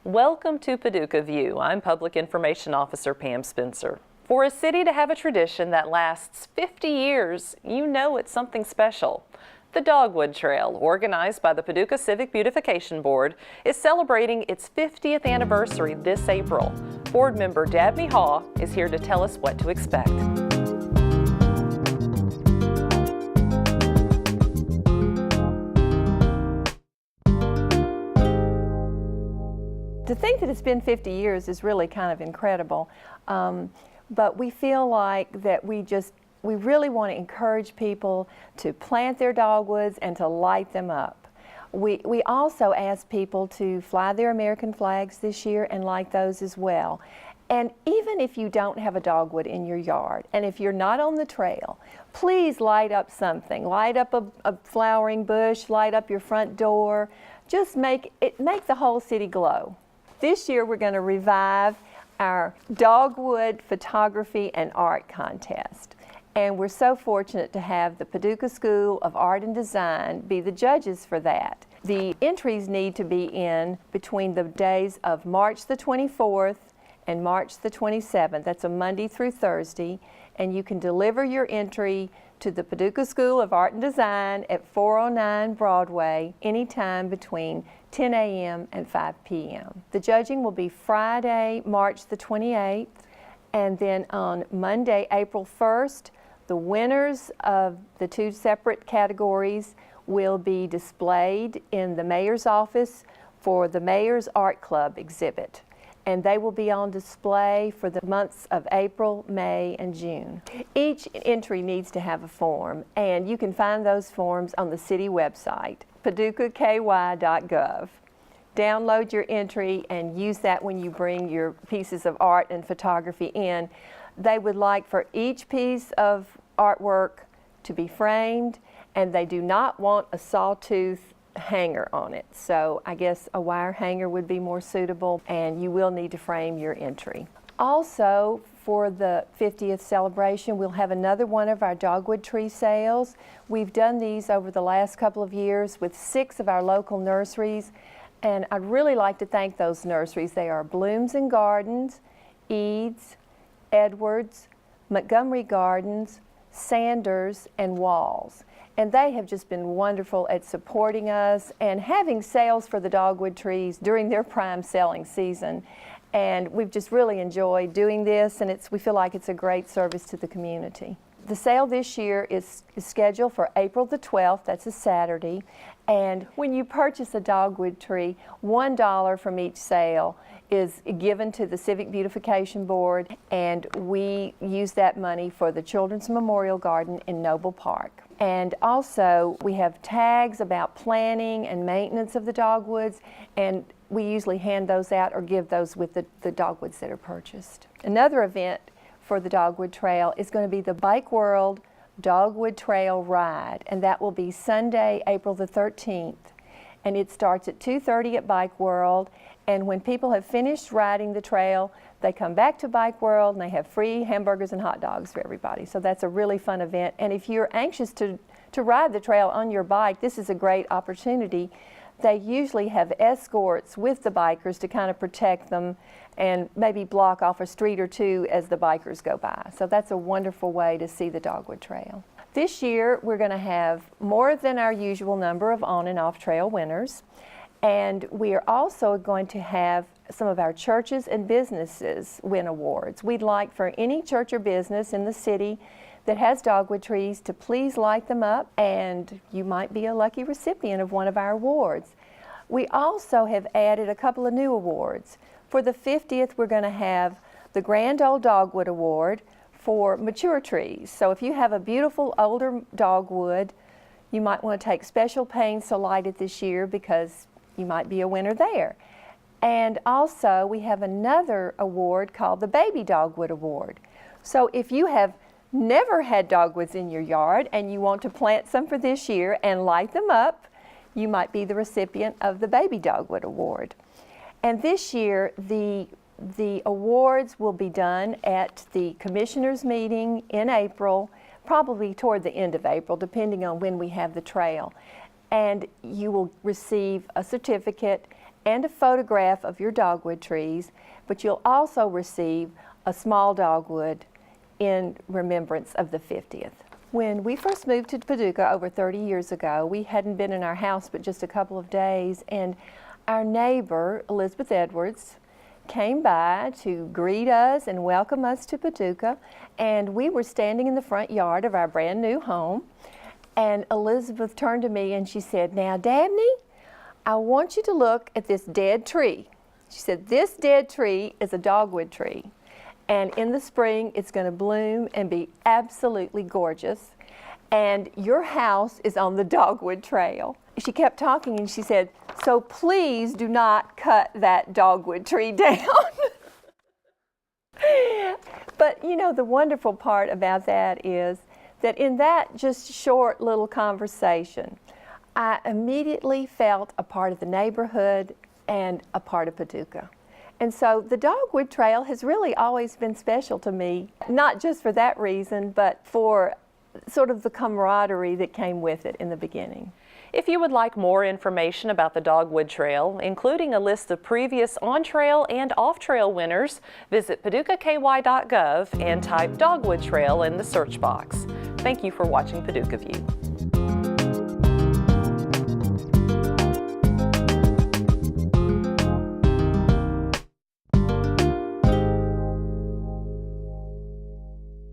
Welcome to Paducah View. I'm Public Information Officer Pam Spencer. For a city to have a tradition that lasts 50 years, you know it's something special. The Dogwood Trail, organized by the Paducah Civic Beautification Board, is celebrating its 50th anniversary this April. Board member Dabney Hall is here to tell us what to expect. To think that it's been 50 years is really kind of incredible, but we feel like that we really want to encourage people to plant their dogwoods and to light them up. We also ask people to fly their American flags this year and light those as well. And even if you don't have a dogwood in your yard, and if you're not on the trail, please light up something. Light up a flowering bush, light up your front door. Just make the whole city glow. This year we're going to revive our Dogwood Photography and Art Contest. And we're so fortunate to have the Paducah School of Art and Design be the judges for that. The entries need to be in between the days of March the 24th and March the 27th. That's a Monday through Thursday. And you can deliver your entry to the Paducah School of Art and Design at 409 Broadway anytime between 10 a.m. and 5 p.m. The judging will be Friday, March the 28th, and then on Monday, April 1st, the winners of the two separate categories will be displayed in the mayor's office for the Mayor's Art Club exhibit. And they will be on display for the months of April, May, and June. Each entry needs to have a form, and you can find those forms on the city website, paducahky.gov. Download your entry and use that when you bring your pieces of art and photography in. They would like for each piece of artwork to be framed, and they do not want a sawtooth hanger on it. So I guess a wire hanger would be more suitable, and you will need to frame your entry. Also, for the 50th celebration, we'll have another one of our dogwood tree sales. We've done these over the last couple of years with 6 of our local nurseries, and I'd really like to thank those nurseries. They are Blooms and Gardens, Eads, Edwards, Montgomery Gardens, Sanders, and Walls. And they have just been wonderful at supporting us and having sales for the dogwood trees during their prime selling season. And we've just really enjoyed doing this, and we feel like it's a great service to the community. The sale this year is scheduled for April the 12th, that's a Saturday. And when you purchase a dogwood tree, $1 from each sale is given to the Civic Beautification Board, and we use that money for the Children's Memorial Garden in Noble Park. And also, we have tags about planting and maintenance of the dogwoods, and we usually hand those out or give those with the dogwoods that are purchased. Another event for the Dogwood Trail is going to be the Bike World Dogwood Trail Ride, and that will be Sunday, April the 13th. And it starts at 2:30 at Bike World, and when people have finished riding the trail, they come back to Bike World and they have free hamburgers and hot dogs for everybody. So that's a really fun event. And if you're anxious to ride the trail on your bike, this is a great opportunity. They usually have escorts with the bikers to kind of protect them and maybe block off a street or two as the bikers go by. So that's a wonderful way to see the Dogwood Trail. This year we're going to have more than our usual number of on and off trail winners. And we are also going to have some of our churches and businesses win awards. We'd like for any church or business in the city that has dogwood trees to please light them up, and you might be a lucky recipient of one of our awards. We also have added a couple of new awards. For the 50th, we're going to have the Grand Old Dogwood Award for mature trees. So if you have a beautiful older dogwood, you might want to take special pains to light it this year because you might be a winner there. And also, we have another award called the Baby Dogwood Award. So if you have never had dogwoods in your yard and you want to plant some for this year and light them up, you might be the recipient of the Baby Dogwood Award. And this year, the awards will be done at the commissioners' meeting in April, probably toward the end of April, depending on when we have the trail. And you will receive a certificate and a photograph of your dogwood trees, but you'll also receive a small dogwood in remembrance of the 50th. When we first moved to Paducah over 30 years ago, we hadn't been in our house but just a couple of days, and our neighbor, Elizabeth Edwards, came by to greet us and welcome us to Paducah, and we were standing in the front yard of our brand new home, and Elizabeth turned to me and she said, "Now, Dabney, I want you to look at this dead tree." She said, "This dead tree is a dogwood tree, and in the spring it's going to bloom and be absolutely gorgeous, and your house is on the Dogwood Trail." She kept talking and she said, "So please do not cut that dogwood tree down." But you know, the wonderful part about that is that in that just short little conversation, I immediately felt a part of the neighborhood and a part of Paducah. And so the Dogwood Trail has really always been special to me, not just for that reason, but for sort of the camaraderie that came with it in the beginning. If you would like more information about the Dogwood Trail, including a list of previous on-trail and off-trail winners, visit paducahky.gov and type Dogwood Trail in the search box. Thank you for watching Paducah View.